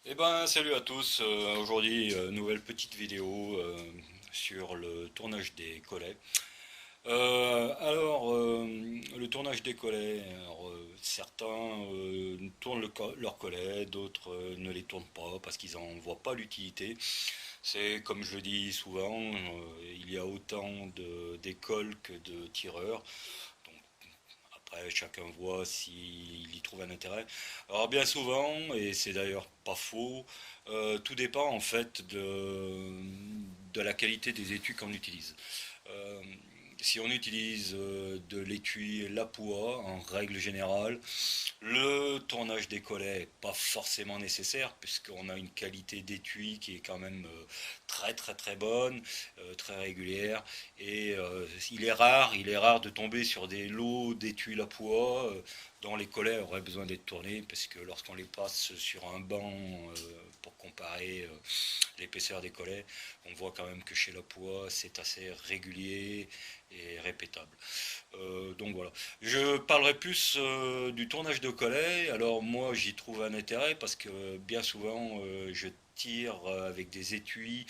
Eh ben, salut à tous. Aujourd'hui, nouvelle petite vidéo sur le tournage des collets. Le tournage des collets, certains tournent leurs collets, d'autres ne les tournent pas parce qu'ils n'en voient pas l'utilité. C'est comme je le dis souvent, il y a autant d'écoles que de tireurs. Donc, après, chacun voit s'il y trouve un intérêt. Alors bien souvent, et c'est d'ailleurs pas faux, tout dépend en fait de la qualité des étuis qu'on utilise. Euh, Si on utilise de l'étui Lapua, en règle générale, le tournage des collets n'est pas forcément nécessaire puisqu'on a une qualité d'étui qui est quand même très très très bonne, très régulière et il est rare de tomber sur des lots d'étuis Lapua dont les collets auraient besoin d'être tournés parce que lorsqu'on les passe sur un banc pour comparer l'épaisseur des collets, on voit quand même que chez Lapua c'est assez régulier et répétable. Donc voilà. Je parlerai plus du tournage de collet. Alors moi j'y trouve un intérêt parce que bien souvent je tire avec des étuis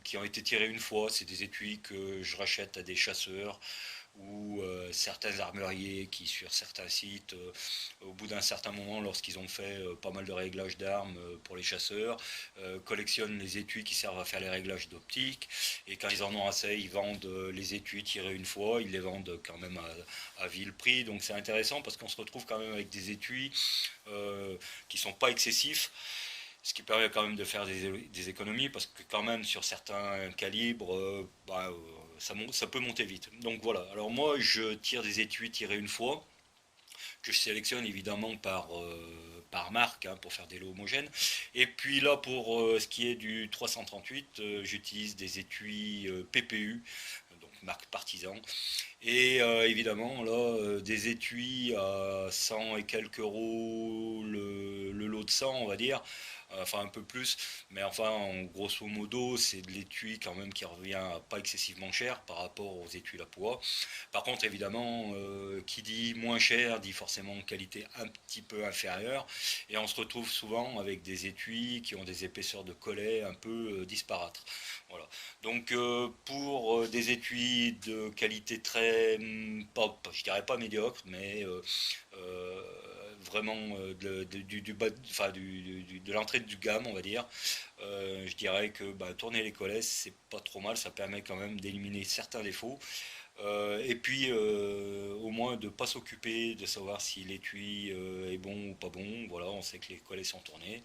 qui ont été tirés une fois. C'est des étuis que je rachète à des chasseurs ou certains armuriers qui sur certains sites, au bout d'un certain moment, lorsqu'ils ont fait pas mal de réglages d'armes pour les chasseurs, collectionnent les étuis qui servent à faire les réglages d'optique, et quand ils en ont assez, ils vendent les étuis tirés une fois, ils les vendent quand même à vil prix, donc c'est intéressant parce qu'on se retrouve quand même avec des étuis qui sont pas excessifs, ce qui permet quand même de faire des économies parce que quand même sur certains calibres, ça peut monter vite. Donc voilà, alors moi je tire des étuis tirés une fois, que je sélectionne évidemment par marque hein, pour faire des lots homogènes. Et puis là pour ce qui est du 338, j'utilise des étuis PPU, donc marque Partisan. Et évidemment, là, des étuis à 100 et quelques euros, le lot de 100, on va dire, enfin un peu plus, mais enfin, en grosso modo, c'est de l'étui quand même qui revient à pas excessivement cher par rapport aux étuis Lapua. Par contre, évidemment, qui dit moins cher dit forcément qualité un petit peu inférieure, et on se retrouve souvent avec des étuis qui ont des épaisseurs de collet un peu disparates. Voilà. Donc pour des étuis de qualité très, je dirais pas médiocre, mais euh, vraiment du bas, enfin, de l'entrée du gamme, on va dire, je dirais que bah, tourner les collets, c'est pas trop mal, ça permet quand même d'éliminer certains défauts. Et puis au moins de ne pas s'occuper de savoir si l'étui est bon ou pas bon. Voilà, on sait que les collets sont tournés,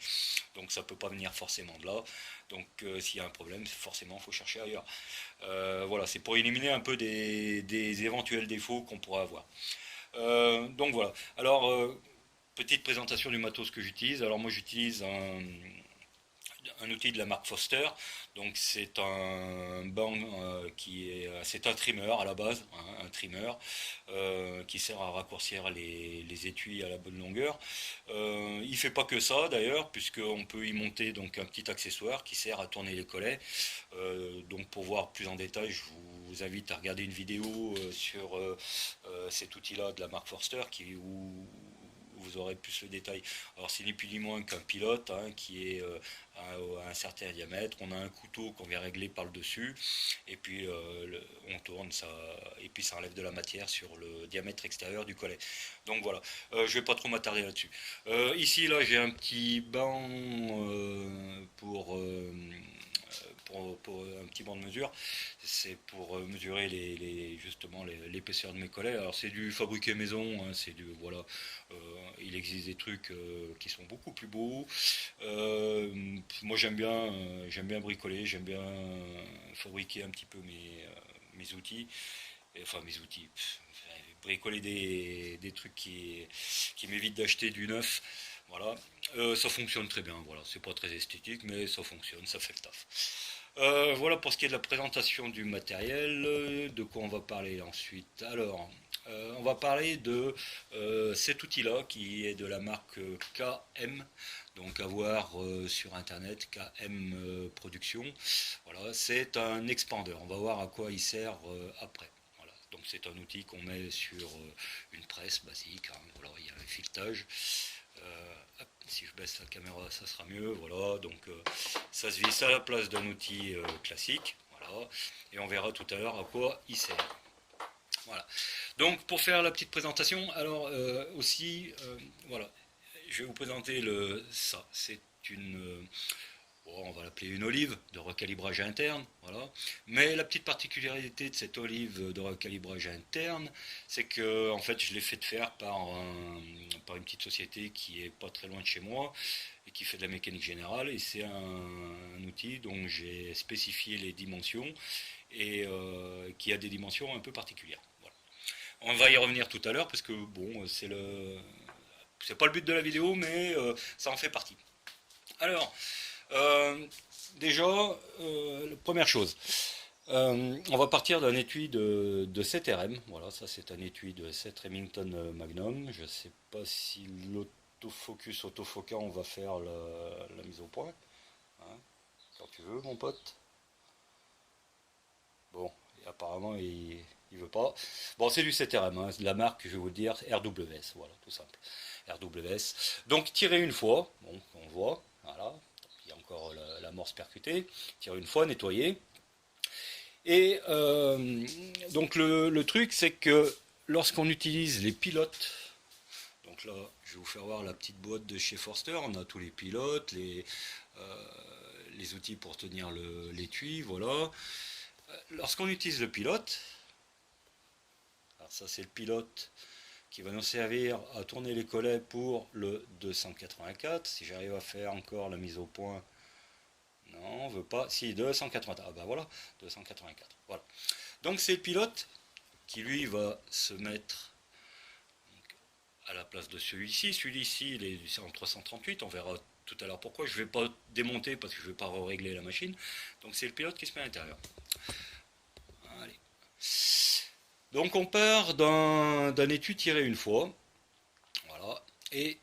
donc ça peut pas venir forcément de là. Donc s'il y a un problème, forcément il faut chercher ailleurs. Voilà, c'est pour éliminer un peu des éventuels défauts qu'on pourrait avoir. Donc voilà. Alors petite présentation du matos que j'utilise. Alors moi j'utilise un outil de la marque Foster. Donc c'est un banc c'est un trimmer à la base, hein, un trimmer qui sert à raccourcir les étuis à la bonne longueur. Il fait pas que ça d'ailleurs, puisqu'on peut y monter donc un petit accessoire qui sert à tourner les collets. Donc pour voir plus en détail, je vous invite à regarder une vidéo sur cet outil-là de la marque Forster où vous aurez plus le détail. Alors c'est ni plus ni moins qu'un pilote hein, qui est à un certain diamètre. On a un couteau qu'on vient régler par le dessus et puis on tourne ça et puis ça enlève de la matière sur le diamètre extérieur du collet. Donc voilà, je vais pas trop m'attarder là-dessus. Ici là j'ai un petit banc pour un petit banc de mesure. C'est pour mesurer justement l'épaisseur de mes collets. Alors c'est du fabriqué maison, hein, voilà. Euh, il existe des trucs qui sont beaucoup plus beaux. Moi j'aime bien bricoler, j'aime bien fabriquer un petit peu mes outils. Enfin mes outils. Bricoler des trucs qui m'évitent d'acheter du neuf. Voilà. Ça fonctionne très bien. Voilà. C'est pas très esthétique, mais ça fonctionne, ça fait le taf. Voilà pour ce qui est de la présentation du matériel. De quoi on va parler ensuite? Alors, on va parler de cet outil-là qui est de la marque KM, donc à voir sur internet, KM Production. Voilà, c'est un expander. On va voir à quoi il sert après. Voilà. Donc c'est un outil qu'on met sur une presse basique. Hein. Voilà, il y a un filetage. Si je baisse la caméra, ça sera mieux. Voilà, donc ça se visse à la place d'un outil classique. Voilà, et on verra tout à l'heure à quoi il sert. Voilà. Donc pour faire la petite présentation, alors aussi, voilà, je vais vous présenter ça. C'est une, on va l'appeler une olive de recalibrage interne, voilà. Mais la petite particularité de cette olive de recalibrage interne, c'est que en fait je l'ai fait faire par une petite société qui est pas très loin de chez moi et qui fait de la mécanique générale, et c'est un outil dont j'ai spécifié les dimensions et qui a des dimensions un peu particulières. Voilà. On va y revenir tout à l'heure parce que bon, c'est pas le but de la vidéo, mais ça en fait partie. Alors, euh, déjà, première chose, on va partir d'un étui de 7RM. Voilà, ça c'est un étui de 7 Remington Magnum. Je ne sais pas si l'autofocus autofocant on va faire la mise au point. Hein, quand tu veux, mon pote. Bon, apparemment il veut pas. Bon, c'est du 7RM, hein, la marque, je vais vous le dire, RWS, voilà, tout simple. RWS. Donc tirer une fois, bon, on voit, voilà, il y a encore l'amorce percutée, tirer une fois, nettoyer. Et donc le truc, c'est que lorsqu'on utilise les pilotes, donc là, je vais vous faire voir la petite boîte de chez Forster, on a tous les pilotes, les outils pour tenir l'étui, voilà. Lorsqu'on utilise le pilote, alors ça c'est le pilote qui va nous servir à tourner les collets pour le 284. Si j'arrive à faire encore la mise au point, non, on veut pas. Si, 284. Ah ben voilà, 284. Voilà. Donc c'est le pilote qui lui va se mettre à la place de celui-ci. Celui-ci, il est en 338. On verra tout à l'heure pourquoi. Je ne vais pas démonter parce que je ne vais pas régler la machine. Donc c'est le pilote qui se met à l'intérieur. Allez. Donc on part d'un étui tiré une fois. Voilà. Et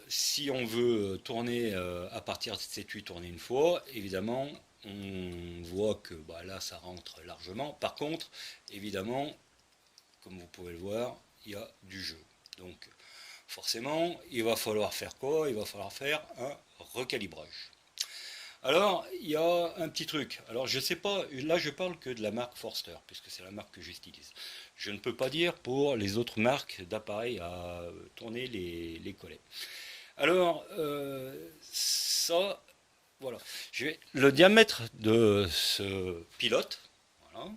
si on veut tourner à partir de cet étui tourner une fois, évidemment, on voit que bah, là ça rentre largement. Par contre, évidemment, comme vous pouvez le voir, il y a du jeu. Donc forcément, il va falloir faire quoi? Il va falloir faire un recalibrage. Alors, il y a un petit truc. Alors, je sais pas, là je parle que de la marque Forster, puisque c'est la marque que j'utilise. Je ne peux pas dire pour les autres marques d'appareils à tourner les collets. Alors, ça, voilà. Le diamètre de ce pilote, voilà,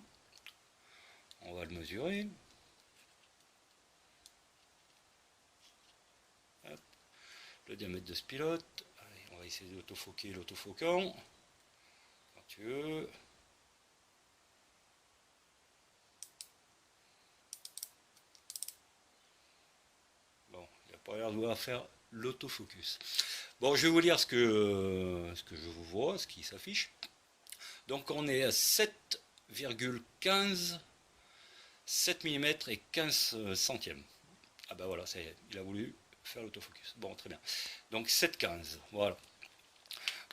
on va le mesurer. Hop, le diamètre de ce pilote. Allez, on va essayer d'autofoquer l'autofocant. Quand tu veux. Bon, il n'a pas l'air de vouloir faire l'autofocus. Bon, je vais vous lire ce que je vous vois, ce qui s'affiche. Donc on est à 7,15 7 mm et 15 centièmes. Ah ben voilà, ça y est, il a voulu faire l'autofocus. Bon, très bien. Donc 7,15, voilà.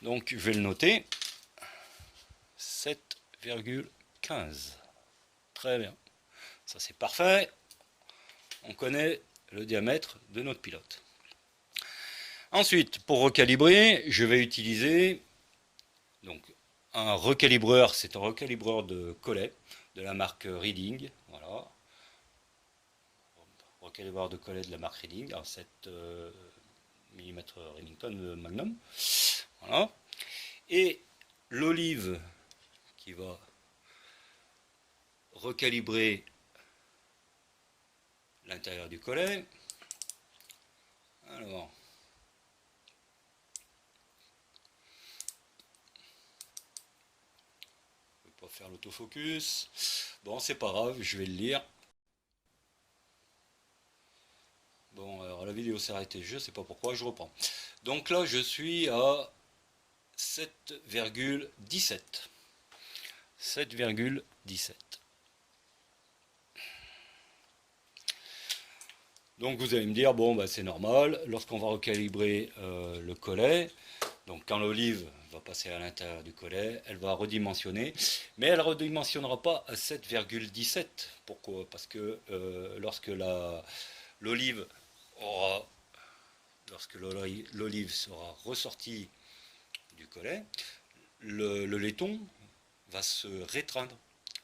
Donc je vais le noter. 7,15. Très bien. Ça c'est parfait. On connaît le diamètre de notre pilote. Ensuite, pour recalibrer, je vais utiliser donc un recalibreur. C'est un recalibreur de collet de la marque Reading. Voilà. Recalibreur de collet de la marque Reading, à 7 mm Remington Magnum. Voilà. Et l'olive qui va recalibrer l'intérieur du collet. Alors, je ne vais pas faire l'autofocus. Bon, c'est pas grave, je vais le lire. Bon, alors la vidéo s'est arrêtée, je ne sais pas pourquoi, je reprends. Donc là, je suis à 7,17. 7,17. Donc vous allez me dire, bon, bah, c'est normal, lorsqu'on va recalibrer le collet, donc quand l'olive va passer à l'intérieur du collet, elle va redimensionner, mais elle ne redimensionnera pas à 7,17. Pourquoi? Parce que lorsque l'olive lorsque l'olive sera ressortie du collet, le laiton va se rétreindre.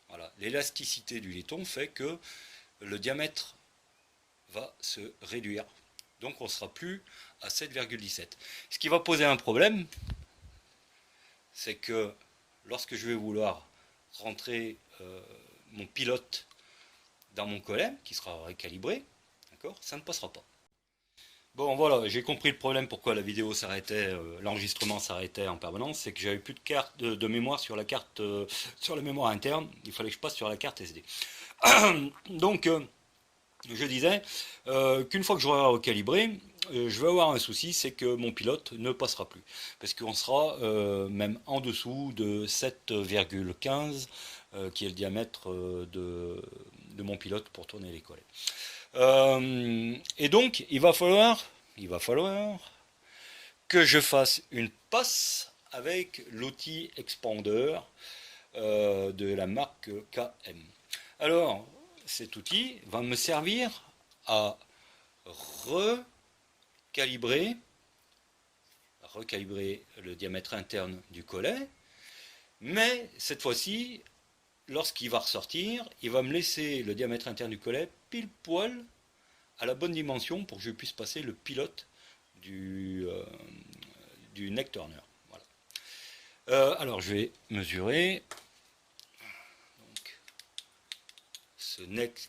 Voilà. L'élasticité du laiton fait que le diamètre va se réduire. Donc on ne sera plus à 7,17. Ce qui va poser un problème, c'est que lorsque je vais vouloir rentrer mon pilote dans mon collet, qui sera récalibré, d'accord, ça ne passera pas. Bon voilà, j'ai compris le problème pourquoi la vidéo s'arrêtait, l'enregistrement s'arrêtait en permanence, c'est que j'avais plus de carte de mémoire sur la carte, sur la mémoire interne, il fallait que je passe sur la carte SD. Donc je disais qu'une fois que j'aurai recalibré, je vais avoir un souci, c'est que mon pilote ne passera plus. Parce qu'on sera même en dessous de 7,15 qui est le diamètre de mon pilote pour tourner les collets. Et donc, il va falloir que je fasse une passe avec l'outil Expander de la marque KM. Alors, cet outil va me servir à recalibrer le diamètre interne du collet, mais cette fois-ci, lorsqu'il va ressortir, il va me laisser le diamètre interne du collet pile poil à la bonne dimension pour que je puisse passer le pilote du neck turner. Voilà. Alors je vais mesurer donc, ce neck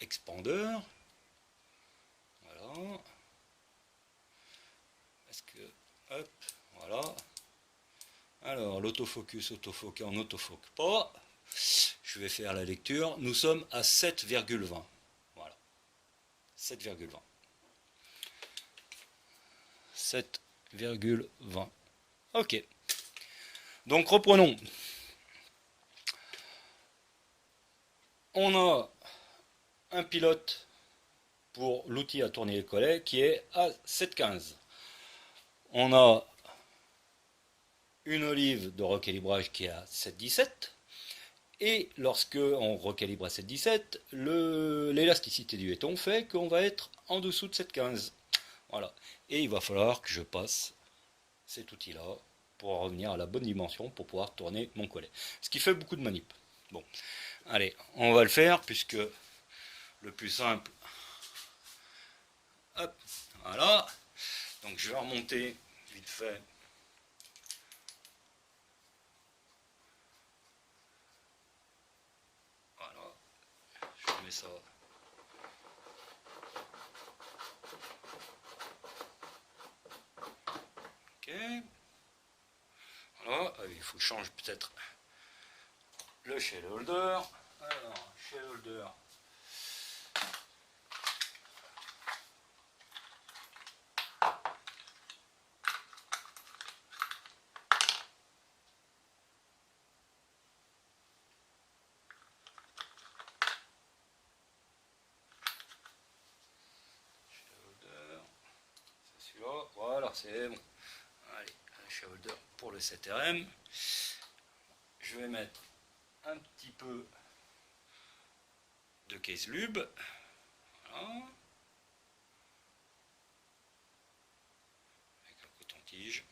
expander. Voilà. Est-ce que hop, voilà. Alors l'autofocus autofoque en autofoque pas. Je vais faire la lecture. Nous sommes à 7,20. Voilà. 7,20. 7,20. Ok. Donc reprenons. On a un pilote pour l'outil à tourner le collet qui est à 7,15. On a une olive de recalibrage qui est à 7,17. Et lorsque on recalibre à 7,17, l'élasticité du laiton fait qu'on va être en dessous de 7,15. Voilà. Et il va falloir que je passe cet outil-là pour revenir à la bonne dimension pour pouvoir tourner mon collet. Ce qui fait beaucoup de manip. Bon, allez, on va le faire puisque le plus simple. Hop, voilà. Donc je vais remonter vite fait. Voilà, je mets ça. Ok. Voilà, il faut que je change peut-être le shell holder. Alors, shell holder. Celui-là, voilà, c'est bon. Allez, un shell holder pour le 7RM. Je vais mettre un petit peu de case lube. Voilà. Avec un coton-tige.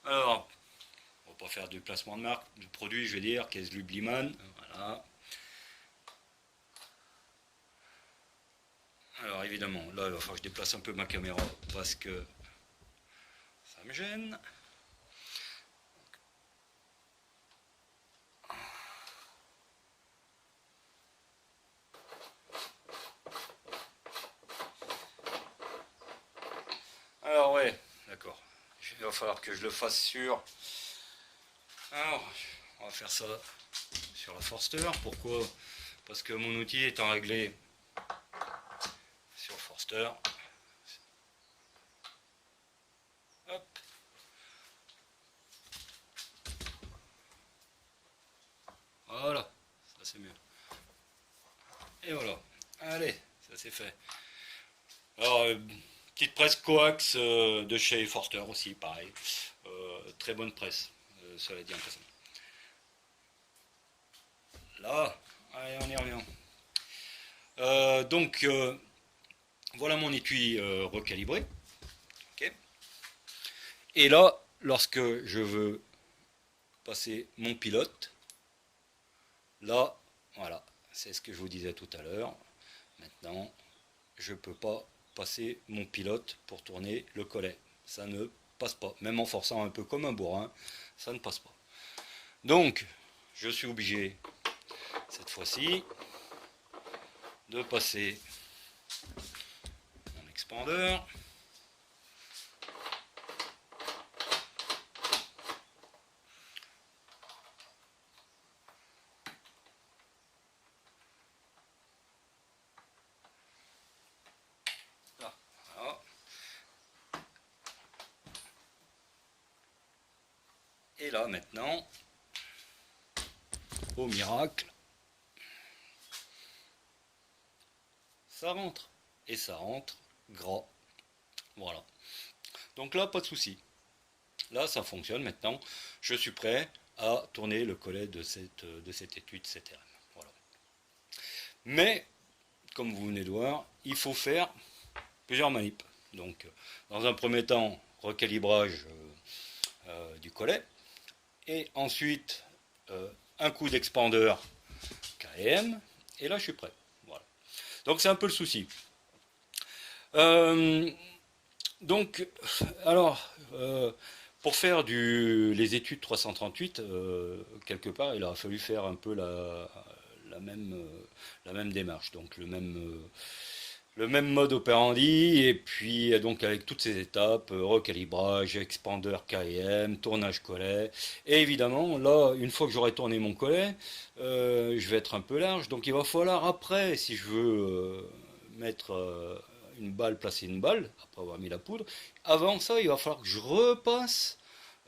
Alors, on va pas faire du placement de marque, du produit, je vais dire, case lube Liman. Voilà. Alors évidemment, là il va falloir que je déplace un peu ma caméra parce que ça me gêne. Alors ouais, d'accord. Il va falloir que je le fasse sur... Alors, on va faire ça sur la Forster. Pourquoi? Parce que mon outil étant réglé sur Forster. Hop. Voilà, ça c'est mieux. Et voilà. Allez, ça c'est fait. Alors, petite presse coax de chez Forster aussi, pareil. Très bonne presse, cela dit en passant. Là, allez, on y revient. Donc, voilà mon étui recalibré. Et là, lorsque je veux passer mon pilote, là, voilà, c'est ce que je vous disais tout à l'heure. Maintenant, je ne peux pas passer mon pilote pour tourner le collet. Ça ne passe pas. Même en forçant un peu comme un bourrin, ça ne passe pas. Donc, je suis obligé, cette fois-ci, de passer mon expandeur. Là, voilà. Et là, maintenant, au miracle, ça rentre. Et ça rentre gras. Voilà. Donc là, pas de souci. Là, ça fonctionne maintenant. Je suis prêt à tourner le collet de cette étude CTRM. Voilà. Mais, comme vous venez de voir, il faut faire plusieurs manips. Donc, dans un premier temps, recalibrage du collet. Et ensuite, un coup d'expandeur KM. Et là, je suis prêt. Voilà. Donc, c'est un peu le souci. Euh, donc, alors, pour faire les études 338, quelque part, il a fallu faire un peu la même démarche, donc le même mode operandi, et puis donc avec toutes ces étapes, recalibrage, expandeur KM, tournage collet, et évidemment, là, une fois que j'aurai tourné mon collet, je vais être un peu large, donc il va falloir après, si je veux mettre placer une balle, après avoir mis la poudre, avant ça, il va falloir que je repasse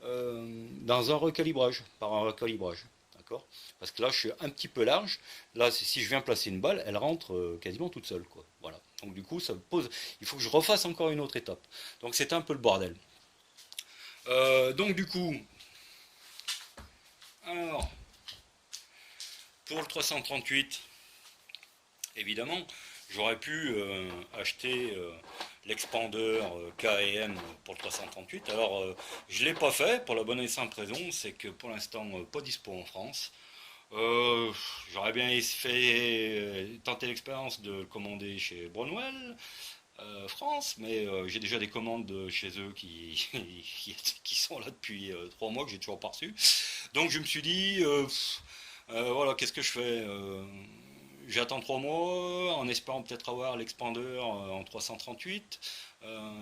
dans un recalibrage, par un recalibrage. D'accord. Parce que là, je suis un petit peu large. Là, si je viens placer une balle, elle rentre quasiment toute seule, quoi. Voilà. Donc du coup, ça me pose. Il faut que je refasse encore une autre étape. Donc c'est un peu le bordel. Donc du coup, alors pour le 338, évidemment, j'aurais pu acheter l'expandeur KM pour le 338. Alors, je ne l'ai pas fait pour la bonne et simple raison, c'est que pour l'instant, pas dispo en France. Euh, J'aurais bien tenté l'expérience de le commander chez Brownwell, France, mais j'ai déjà des commandes chez eux qui sont là depuis 3 mois que j'ai toujours pas reçu. Donc je me suis dit, voilà, qu'est-ce que je fais J'attends 3 mois en espérant peut-être avoir l'expandeur en 338,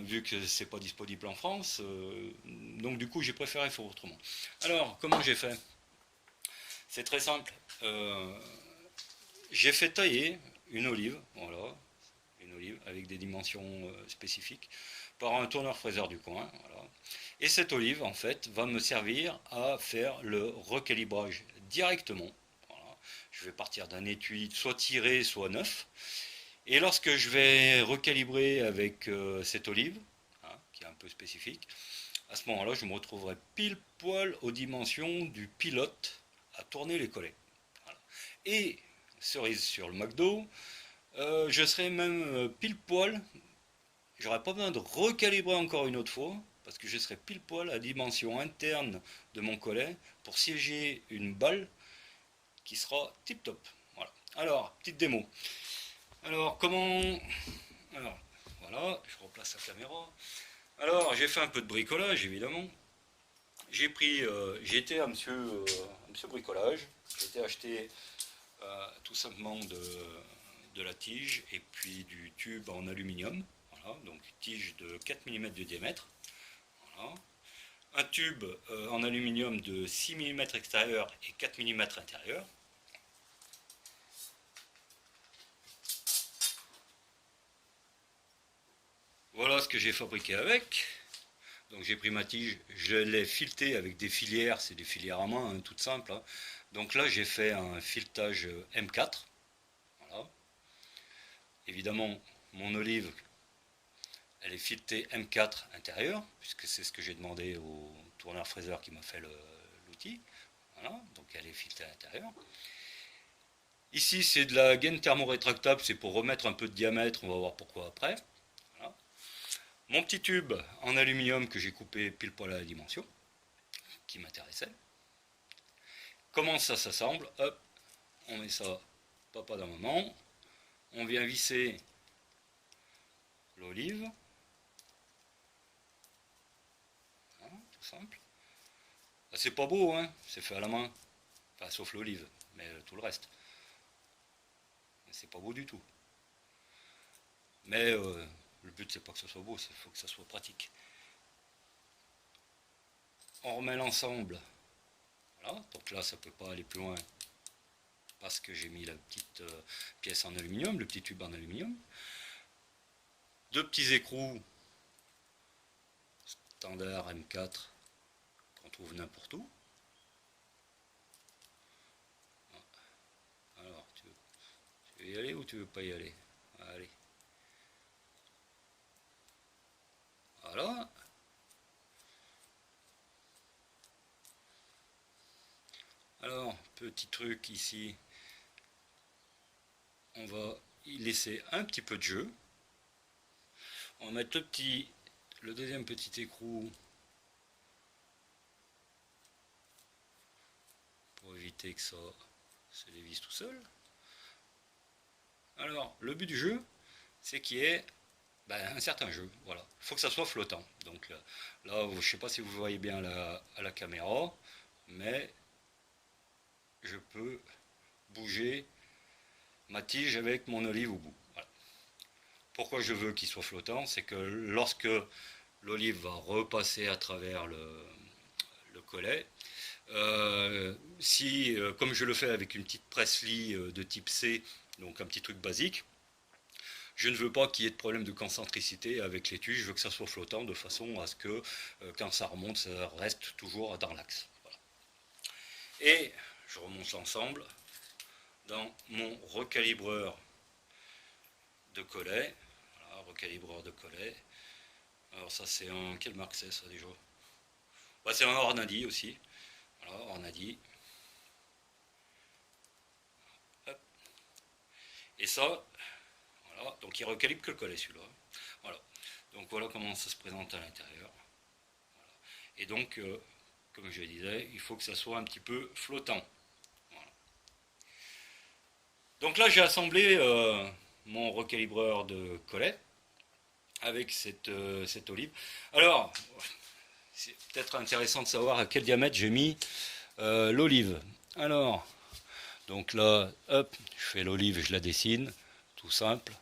vu que c'est pas disponible en France. Donc du coup, j'ai préféré faire autrement. Alors, comment j'ai fait? C'est très simple. J'ai fait tailler une olive, voilà, une olive avec des dimensions spécifiques, par un tourneur-fraiseur du coin. Voilà. Et cette olive, en fait, va me servir à faire le recalibrage directement. Voilà. Je vais partir d'un étui soit tiré, soit neuf. Et lorsque je vais recalibrer avec cette olive, hein, qui est un peu spécifique, à ce moment-là, je me retrouverai pile poil aux dimensions du pilote à tourner les collets. Voilà. Et, cerise sur le McDo, je serai même pile poil, j'aurai pas besoin de recalibrer encore une autre fois, parce que je serai pile poil à dimension interne de mon collet pour siéger une balle qui sera tip top. Voilà. Alors, petite démo. Alors, comment. Alors, voilà, je replace la caméra. Alors, j'ai fait un peu de bricolage, évidemment. J'ai été à monsieur Bricolage. J'ai été acheter tout simplement de la tige et puis du tube en aluminium. Voilà, donc tige de 4 mm de diamètre. Voilà. Un tube en aluminium de 6 mm extérieur et 4 mm intérieur. Voilà ce que j'ai fabriqué avec. Donc j'ai pris ma tige, je l'ai filetée avec des filières, c'est des filières à main, hein, toutes simples. Hein. Donc là j'ai fait un filetage M4. Voilà. Évidemment, mon olive, elle est filetée M4 intérieur, puisque c'est ce que j'ai demandé au tourneur-fraiseur qui m'a fait l'outil. Voilà, donc elle est filetée à l'intérieur. Ici c'est de la gaine thermorétractable, c'est pour remettre un peu de diamètre, on va voir pourquoi après. Voilà. Mon petit tube en aluminium que j'ai coupé pile poil à la dimension, qui m'intéressait. Comment ça s'assemble? Hop, on met ça papa d'un moment. On vient visser l'olive. Voilà, tout simple. C'est pas beau, hein, c'est fait à la main. Enfin, sauf l'olive, mais tout le reste. C'est pas beau du tout. Mais le but, c'est pas que ce soit beau, il faut que ça soit pratique. On remet l'ensemble. Voilà, donc là, ça peut pas aller plus loin parce que j'ai mis la petite pièce en aluminium, le petit tube en aluminium. Deux petits écrous standard M4 qu'on trouve n'importe où. Alors, tu veux y aller ou tu veux pas y aller? Allez. Voilà. Alors, petit truc ici, on va y laisser un petit peu de jeu. On va mettre le deuxième petit écrou pour éviter que ça se dévisse tout seul. Alors, le but du jeu, c'est qu'il y ait un certain jeu. Voilà. Il faut que ça soit flottant. Donc là, je ne sais pas si vous voyez bien à la caméra, mais je peux bouger ma tige avec mon olive au bout. Voilà. Pourquoi je veux qu'il soit flottant? C'est que lorsque l'olive va repasser à travers le collet, comme je le fais avec une petite presse-lie de type C, donc un petit truc basique, je ne veux pas qu'il y ait de problème de concentricité avec l'étui, je veux que ça soit flottant de façon à ce que quand ça remonte, ça reste toujours dans l'axe. Voilà. Et je remonte l'ensemble dans mon recalibreur de collet. Voilà, recalibreur de collet. Alors ça c'est un... Quelle marque c'est ça déjà? C'est un Ornadi aussi. Voilà, Ornadi. Hop. Et ça, voilà, donc il recalibre que le collet celui-là. Voilà. Donc voilà comment ça se présente à l'intérieur. Voilà. Et donc, comme je disais, il faut que ça soit un petit peu flottant. Voilà. Donc là j'ai assemblé mon recalibreur de collet avec cette olive. Alors, c'est peut-être intéressant de savoir à quel diamètre j'ai mis l'olive. Alors, donc là, hop, je fais l'olive, je la dessine, tout simple.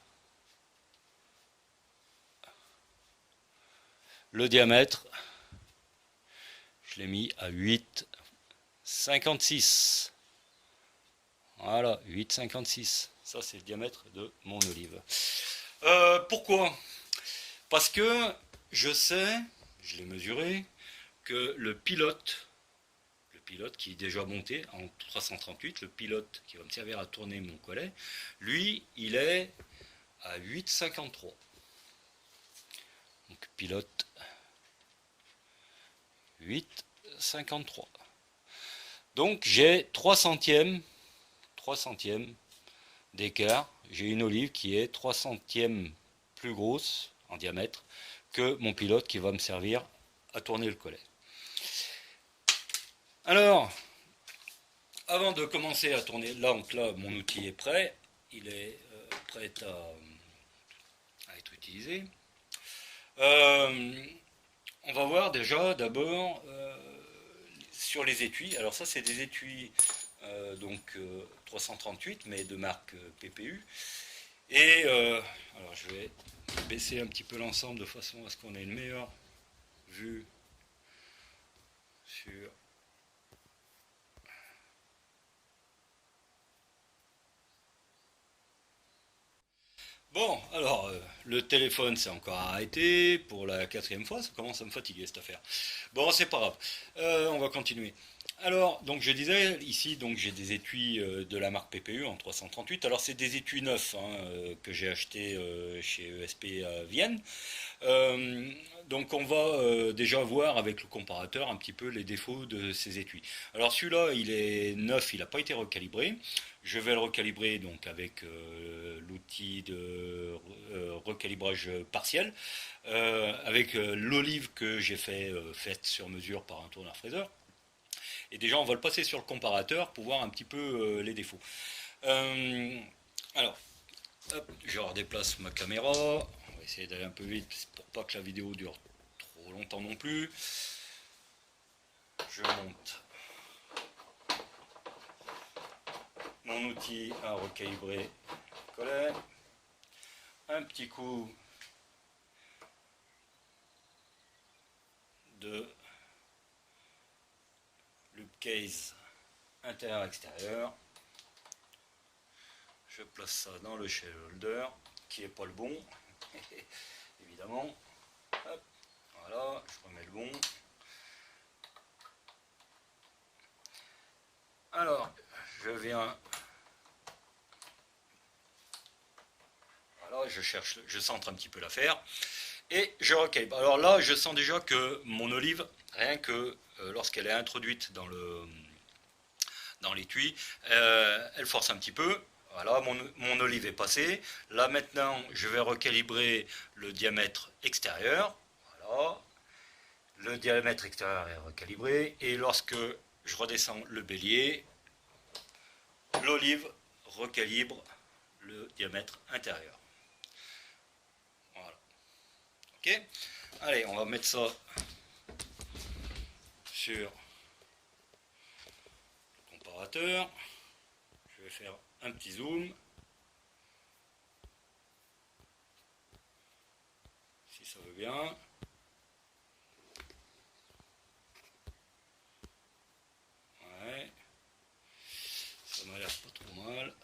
Le diamètre, je l'ai mis à 8,56. Voilà, 8,56. Ça, c'est le diamètre de mon olive. Pourquoi? Parce que je sais, je l'ai mesuré, que le pilote qui est déjà monté en 338, le pilote qui va me servir à tourner mon collet, lui, il est à 8,53. Donc pilote 8,53. Donc j'ai 3 centièmes d'écart. J'ai une olive qui est 3 centièmes plus grosse en diamètre que mon pilote qui va me servir à tourner le collet. Alors, avant de commencer à tourner, là mon outil est prêt, il est prêt à être utilisé. On va voir déjà d'abord sur les étuis. Alors ça c'est des étuis 338 mais de marque PPU. Et alors je vais baisser un petit peu l'ensemble de façon à ce qu'on ait une meilleure vue sur... Bon, alors, le téléphone s'est encore arrêté pour la 4e fois, ça commence à me fatiguer cette affaire. Bon, c'est pas grave, on va continuer. Alors, donc je disais, ici, donc j'ai des étuis de la marque PPU en 338. Alors, c'est des étuis neufs que j'ai achetés chez ESP à Vienne. Donc on va déjà voir avec le comparateur un petit peu les défauts de ces étuis. Alors celui-là, il est neuf, il n'a pas été recalibré. Je vais le recalibrer donc avec l'outil de recalibrage partiel, avec l'olive que j'ai faite sur mesure par un tourneur fraiseur. Et déjà, on va le passer sur le comparateur pour voir un petit peu les défauts. Euh, alors, hop, je redéplace ma caméra. On va essayer d'aller un peu vite pour pas que la vidéo dure trop longtemps non plus. Je monte mon outil à recalibrer collet. Un petit coup de loop case intérieur-extérieur. Je place ça dans le shell holder, qui n'est pas le bon, évidemment. Hop, voilà, je remets le bon. Alors, je viens. Voilà, je cherche, je centre un petit peu l'affaire. Et je recalibre. Alors là, je sens déjà que mon olive, rien que lorsqu'elle est introduite dans l'étui, elle force un petit peu. Voilà, mon olive est passée. Là maintenant, je vais recalibrer le diamètre extérieur. Voilà, le diamètre extérieur est recalibré. Et lorsque je redescends le bélier, l'olive recalibre le diamètre intérieur. Voilà. Ok. Allez, on va mettre ça sur le comparateur. Je vais faire un petit zoom. Si ça veut bien. Ouais. Ça m'a l'air pas trop mal.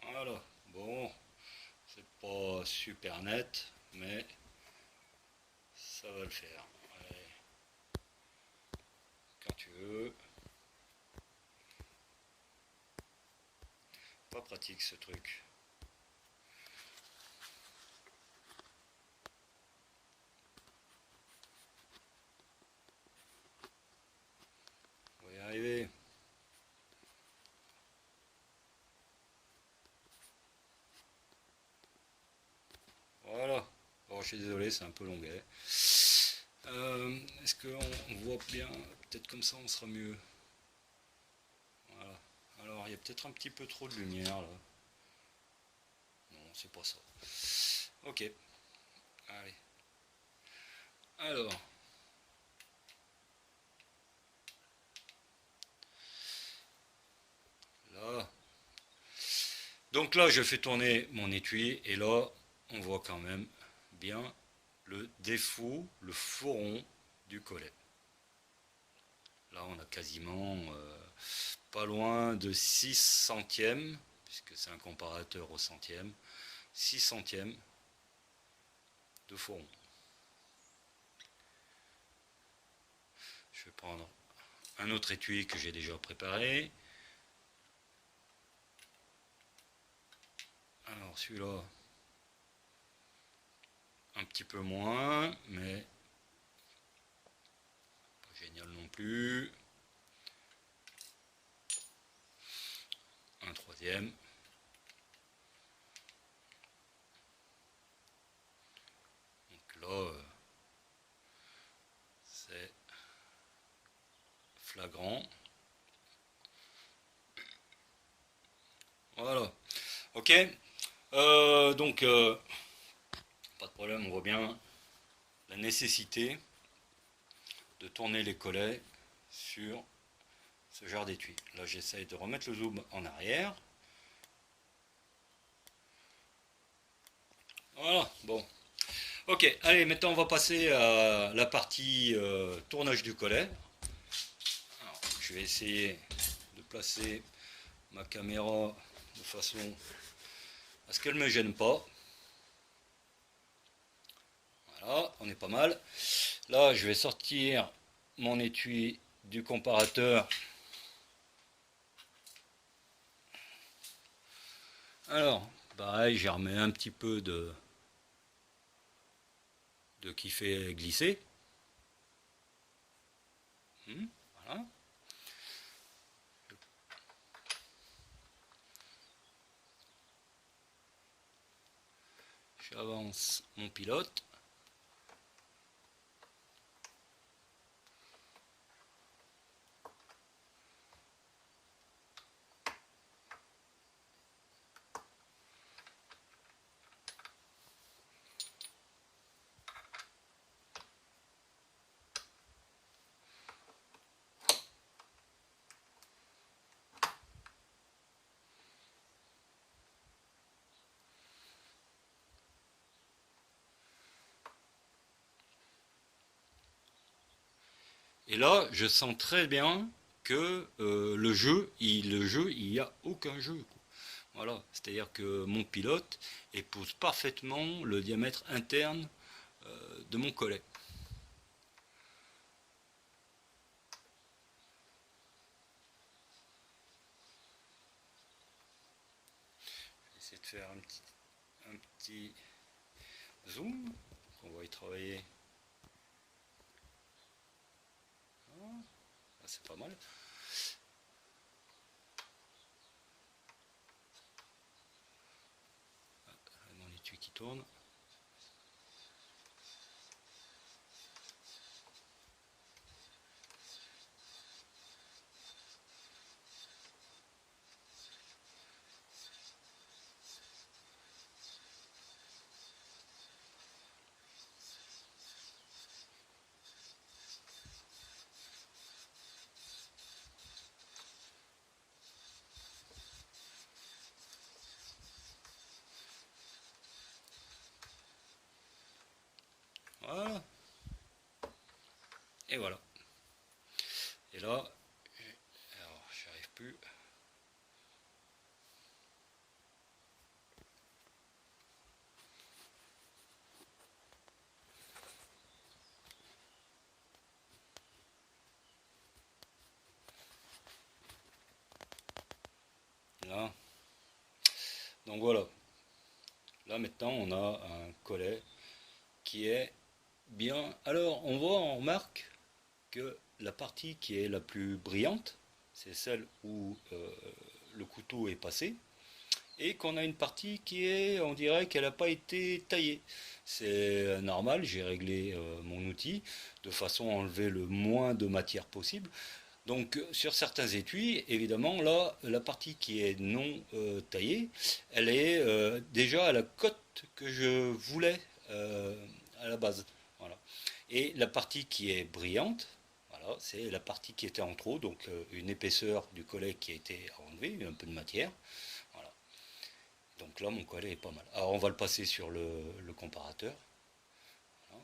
Voilà. Bon. C'est pas super net, mais ça va le faire. Allez. Quand tu veux. Pas pratique ce truc. On va y arriver. Voilà. Bon, je suis désolé, c'est un peu longuet. Est-ce qu'on voit bien? Peut-être comme ça on sera mieux. Voilà. Alors il y a peut-être un petit peu trop de lumière là. Non, c'est pas ça. Ok. Allez. Alors. Là. Donc là, je fais tourner mon étui et là, on voit quand même bien le défaut, le fourron du collet. Là, on a quasiment pas loin de 6 centièmes, puisque c'est un comparateur au centième, 6 centièmes de fourron. Je vais prendre un autre étui que j'ai déjà préparé. Alors celui-là, un petit peu moins, mais pas génial non plus. Un troisième. Donc là, c'est flagrant. Voilà. Ok. Donc, pas de problème, on voit bien la nécessité de tourner les collets sur ce genre d'étui. Là, j'essaye de remettre le zoom en arrière. Voilà, bon. Ok, allez, maintenant on va passer à la partie tournage du collet. Alors, je vais essayer de placer ma caméra de façon à ce qu'elle ne me gêne pas. Voilà, on est pas mal. Là, je vais sortir mon étui du comparateur. Alors, pareil, j'ai remis un petit peu de qui fait glisser. Voilà. J'avance mon pilote. Et là, je sens très bien que le jeu, il n'y a aucun jeu. Voilà, c'est-à-dire que mon pilote épouse parfaitement le diamètre interne de mon collet. Je vais essayer de faire un petit zoom. On va y travailler. Ah, c'est pas mal. Mon étui qui tourne. Voilà. Et voilà. Et là, alors j'y arrive plus. Là. Donc voilà. Là maintenant on a un collet qui est bien. Alors on remarque que la partie qui est la plus brillante, c'est celle où le couteau est passé, et qu'on a une partie qui est, on dirait qu'elle n'a pas été taillée. C'est normal, j'ai réglé mon outil de façon à enlever le moins de matière possible. Donc sur certains étuis, évidemment, là, la partie qui est non taillée, elle est déjà à la cote que je voulais à la base. Voilà. Et la partie qui est brillante, voilà, c'est la partie qui était en trop, donc une épaisseur du collet qui a été enlevée, un peu de matière. Voilà. Donc là, mon collet est pas mal. Alors on va le passer sur le comparateur. Voilà.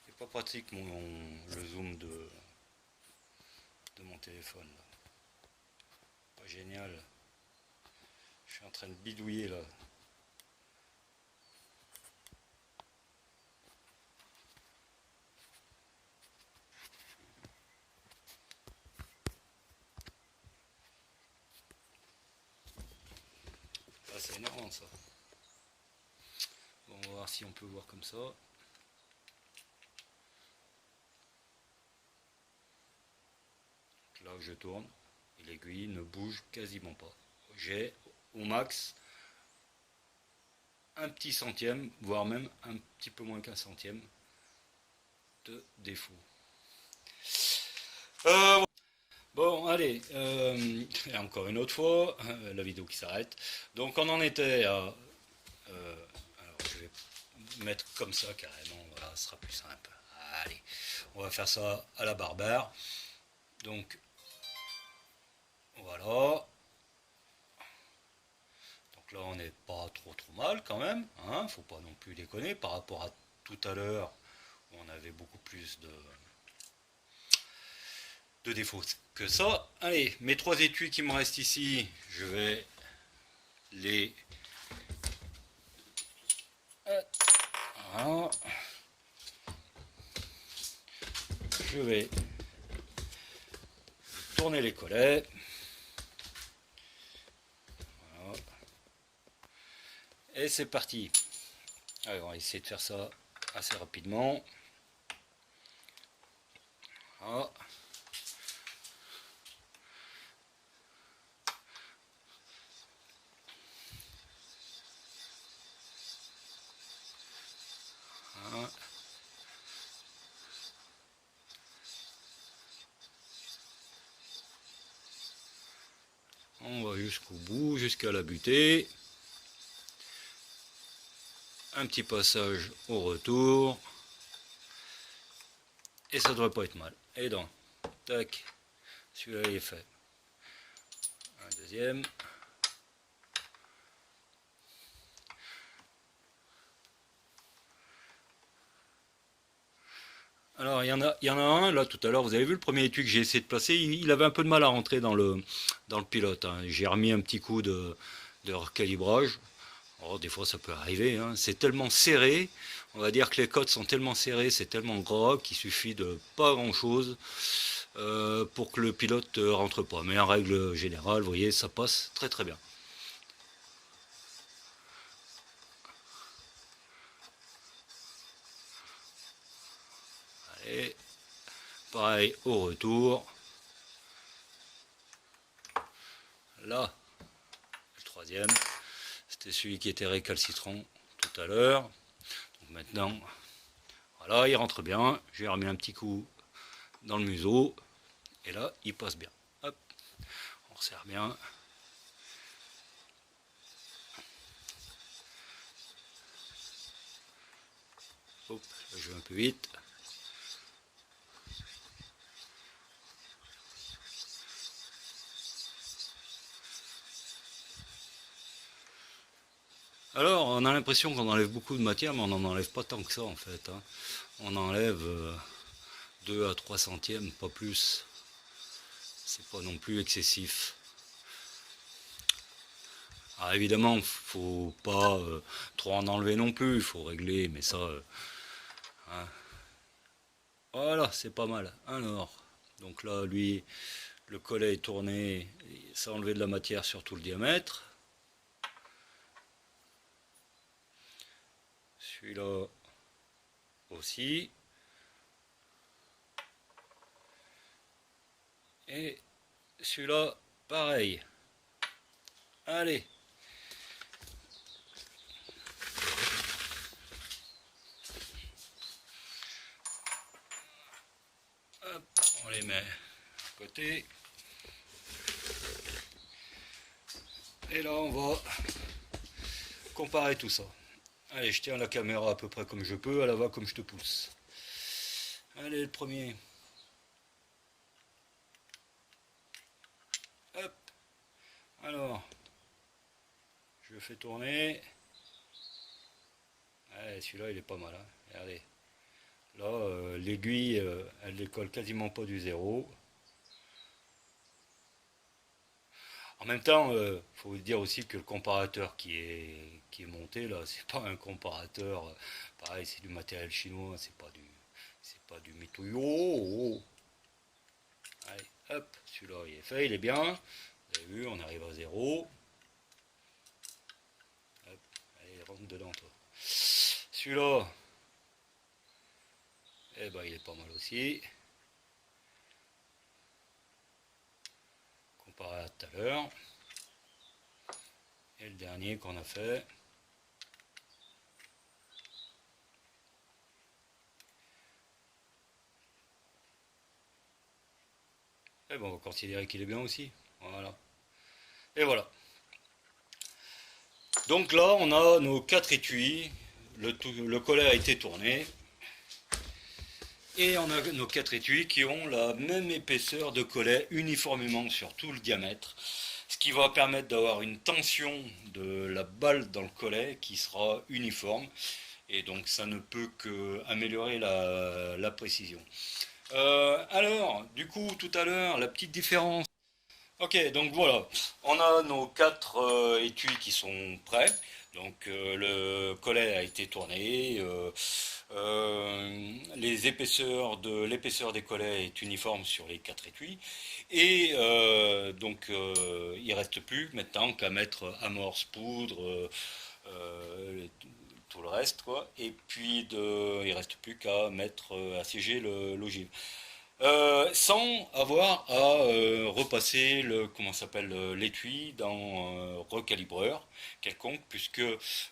C'est pas pratique le zoom de mon téléphone. Là. Pas génial. Je suis en train de bidouiller là. Ah, c'est énervant ça. Bon, on va voir si on peut voir comme ça. Là où je tourne, et l'aiguille ne bouge quasiment pas. J'ai au max un petit centième, voire même un petit peu moins qu'un centième de défaut. Bon, allez, encore une autre fois, la vidéo qui s'arrête. Donc on en était à... alors je vais mettre comme ça carrément, voilà, ce sera plus simple. Allez, on va faire ça à la barbare. Donc, voilà. Donc là, on n'est pas trop mal quand même. Hein, faut pas non plus déconner par rapport à tout à l'heure où on avait beaucoup plus de défauts que ça. Allez, mes trois étuis qui me restent ici, je vais les... Voilà. je vais tourner les collets. Voilà. Et c'est parti. Alors, on va essayer de faire ça assez rapidement. Voilà. Voilà. On va jusqu'au bout, jusqu'à la butée. Un petit passage au retour. Et ça devrait pas être mal. Et donc, tac, celui-là il est fait. Un deuxième. Alors, il y en a un, là, tout à l'heure, vous avez vu le premier étui que j'ai essayé de placer, il avait un peu de mal à rentrer dans le pilote, hein. J'ai remis un petit coup de recalibrage. Oh, des fois, ça peut arriver, hein. C'est tellement serré, on va dire que les côtes sont tellement serrées, c'est tellement gras qu'il suffit de pas grand-chose pour que le pilote rentre pas. Mais en règle générale, vous voyez, ça passe très très bien. Allez, pareil au retour. Là, le troisième, c'était celui qui était récalcitrant tout à l'heure. Donc maintenant, voilà, il rentre bien. J'ai remis un petit coup dans le museau. Et là, il passe bien. Hop, on resserre bien. Hop, je vais un peu vite. Alors, on a l'impression qu'on enlève beaucoup de matière, mais on n'en enlève pas tant que ça en fait, hein. On enlève 2 à 3 centièmes, pas plus. C'est pas non plus excessif. Alors évidemment, faut pas trop en enlever non plus, il faut régler, mais ça, hein. Voilà, c'est pas mal. Alors, donc là, lui, le collet est tourné, ça a enlevé de la matière sur tout le diamètre. Celui-là aussi. Et celui-là, pareil. Allez. Hop, on les met à côté. Et là, on va comparer tout ça. Allez, je tiens la caméra à peu près comme je peux, à la va comme je te pousse. Allez, le premier. Hop. Alors, je le fais tourner. Allez, celui-là, il est pas mal, hein. Regardez. Là, l'aiguille, elle décolle quasiment pas du zéro. En même temps, faut dire aussi que le comparateur qui est monté là, c'est pas un comparateur. Pareil, c'est du matériel chinois, c'est pas du Mituyo. Allez, hop, celui-là il est fait, il est bien. Vous avez vu, on arrive à zéro. Hop, allez, rentre dedans toi. Celui-là, eh ben il est pas mal aussi. Comparé à tout à l'heure. Et le dernier qu'on a fait. Eh ben on va considérer qu'il est bien aussi. Voilà. Et voilà. Donc là, on a nos 4 étuis. Le collet a été tourné. Et on a nos 4 étuis qui ont la même épaisseur de collet uniformément sur tout le diamètre. Ce qui va permettre d'avoir une tension de la balle dans le collet qui sera uniforme. Et donc ça ne peut qu'améliorer la précision. Alors, du coup, tout à l'heure, la petite différence Ok, donc voilà, on a nos quatre étuis qui sont prêts. Donc le collet a été tourné, l'épaisseur des collets est uniforme sur les quatre étuis, et donc il reste plus maintenant qu'à mettre amorce, poudre, tout le reste quoi, et puis il reste plus qu'à mettre assiéger l'ogive. Sans avoir à repasser le comment s'appelle l'étui dans recalibreur quelconque, puisque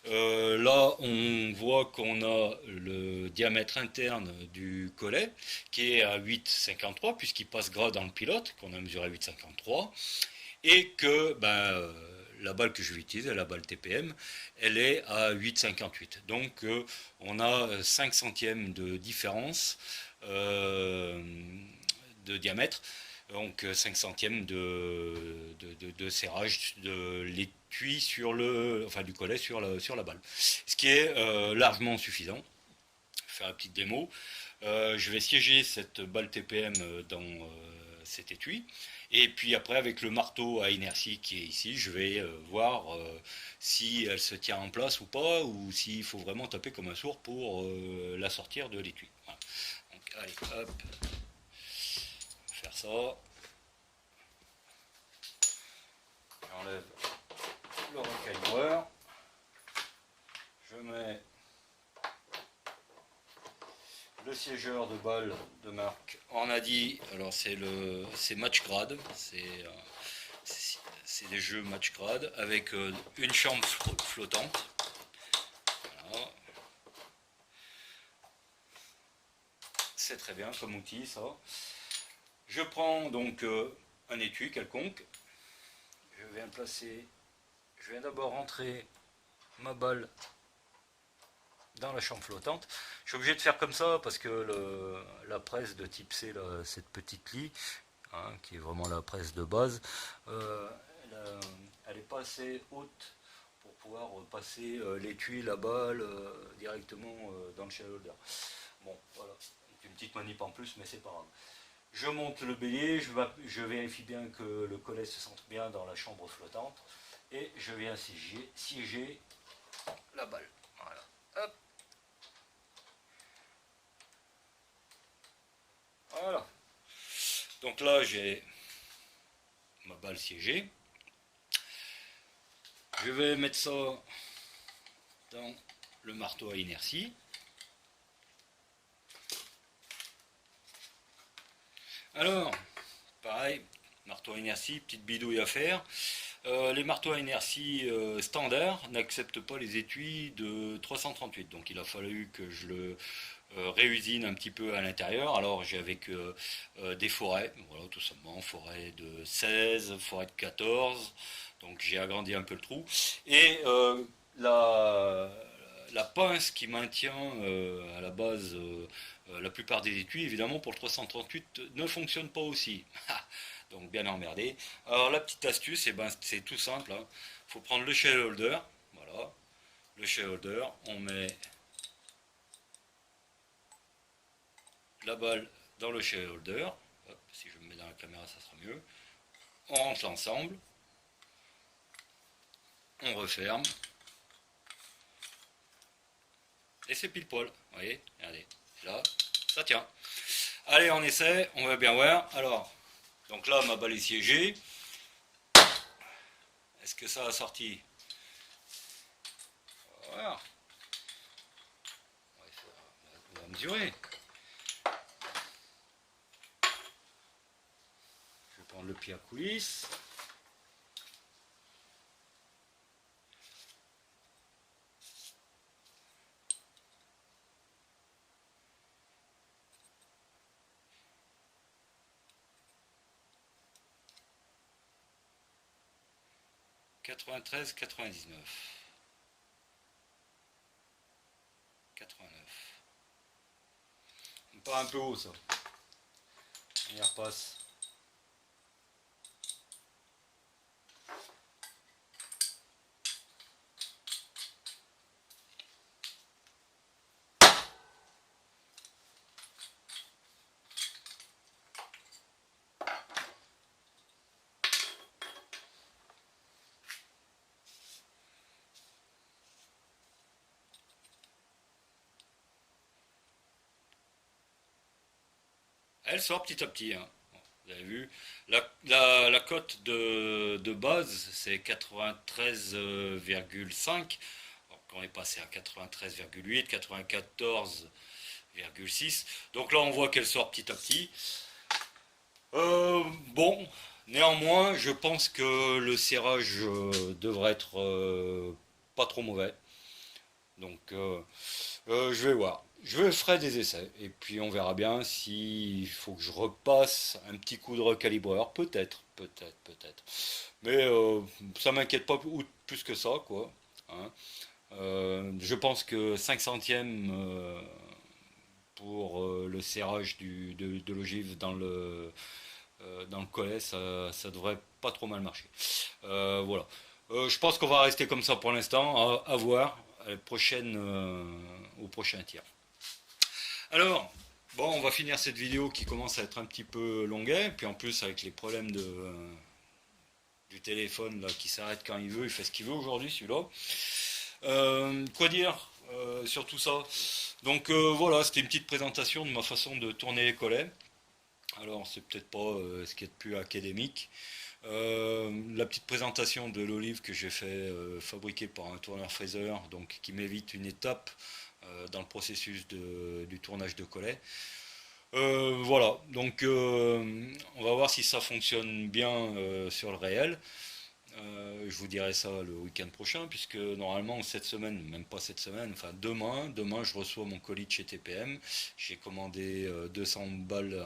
là on voit qu'on a le diamètre interne du collet qui est à 8,53 puisqu'il passe gras dans le pilote qu'on a mesuré à 8,53, et que la balle que je vais utiliser, la balle TPM, elle est à 8,58. Donc on a 5 centièmes de différence euh, de diamètre, donc 5 centièmes de serrage de l'étui sur enfin du collet sur la balle. Ce qui est largement suffisant. Je vais faire une petite démo. Je vais siéger cette balle TPM dans cet étui. Et puis après, avec le marteau à inertie qui est ici, je vais voir si elle se tient en place ou pas, ou s'il faut vraiment taper comme un sourd pour la sortir de l'étui. Voilà. Donc, allez, hop, faire ça. J'enlève le recalibreur. Je mets le siégeur de balle de marque. On a dit, alors c'est match grade, c'est des jeux match grade avec une chambre flottante. Voilà. C'est très bien comme outil ça. Je prends donc un étui quelconque. Je viens d'abord rentrer ma balle dans la chambre flottante. Je suis obligé de faire comme ça parce que la presse de type C, là, cette petite lie, hein, qui est vraiment la presse de base, elle n'est pas assez haute pour pouvoir passer l'étui, la balle directement dans le shell holder. Bon, voilà, c'est une petite manip en plus, mais c'est pas grave. Je monte le bélier, je vérifie bien que le collet se sente bien dans la chambre flottante, et je viens siéger la balle. Voilà. Hop. Voilà. Donc là, j'ai ma balle siégée. Je vais mettre ça dans le marteau à inertie. Alors, pareil, marteau à inertie, petite bidouille à faire. Les marteaux à inertie standard n'acceptent pas les étuis de 338. Donc il a fallu que je le réusine un petit peu à l'intérieur. Alors j'ai avec des forêts, voilà, tout simplement, forêt de 16, forêt de 14. Donc j'ai agrandi un peu le trou. Et la pince qui maintient à la base la plupart des étuis, évidemment pour le 338, ne fonctionne pas aussi. Donc bien emmerdé. Alors la petite astuce, eh ben, c'est tout simple. Il faut prendre le shell holder. Voilà. Le shell holder, on met la balle dans le shell holder. Hop, si je me mets dans la caméra, ça sera mieux. On rentre l'ensemble. On referme. Et c'est pile poil. Vous voyez, regardez. Et là, ça tient. Allez, on essaie. On va bien voir. Alors, donc là, ma balle est siégée. Est-ce que ça a sorti? Voilà. On va mesurer. Je vais prendre le pied à coulisse. Quatre-vingt-treize, 99. 89. Pas un peu haut ça. On y repasse. Elle sort petit à petit, hein. Vous avez vu, la cote de base, c'est 93,5. Donc on est passé à 93,8, 94,6. Donc là, on voit qu'elle sort petit à petit. Bon, néanmoins, je pense que le serrage devrait être pas trop mauvais. Donc, je vais voir. Je ferai des essais et puis on verra bien s'il faut que je repasse un petit coup de recalibreur. Peut-être, peut-être, peut-être. Mais ça m'inquiète pas plus que ça, quoi. Hein. Je pense que 5 centièmes pour le serrage de l'ogive dans le collet, ça devrait pas trop mal marcher. Voilà. Je pense qu'on va rester comme ça pour l'instant, à voir à la prochaine, au prochain tir. Alors, bon, on va finir cette vidéo qui commence à être un petit peu longuet, puis en plus avec les problèmes du téléphone là, qui s'arrête quand il veut, il fait ce qu'il veut aujourd'hui celui-là. Quoi dire sur tout ça? Donc voilà, c'était une petite présentation de ma façon de tourner les collets. Alors c'est peut-être pas ce qui est de plus académique. La petite présentation de l'olive que j'ai fait fabriquer par un tourneur-fraiseur, donc qui m'évite une étape dans le processus du tournage de collet. Voilà, donc on va voir si ça fonctionne bien sur le réel. Je vous dirai ça le week-end prochain, puisque normalement cette semaine, même pas cette semaine, enfin demain je reçois mon colis de chez TPM. J'ai commandé 200 balles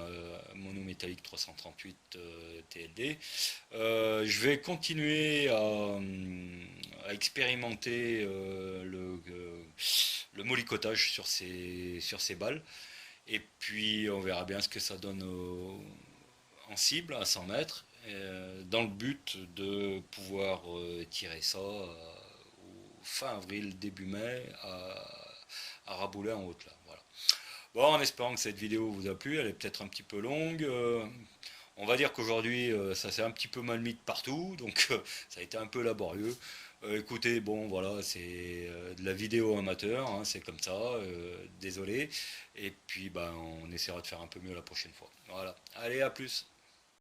monométallique 338 TLD. Je vais continuer à expérimenter le molicotage sur ces balles. Et puis on verra bien ce que ça donne en cible à 100 mètres, dans le but de pouvoir tirer ça fin avril, début mai à Raboulet en haute là. Voilà. Bon, en espérant que cette vidéo vous a plu, elle est peut-être un petit peu longue. On va dire qu'aujourd'hui ça s'est un petit peu mal mis de partout, donc ça a été un peu laborieux. Écoutez, bon voilà, c'est de la vidéo amateur, hein, c'est comme ça, désolé. Et puis ben, on essaiera de faire un peu mieux la prochaine fois. Voilà, allez, à plus.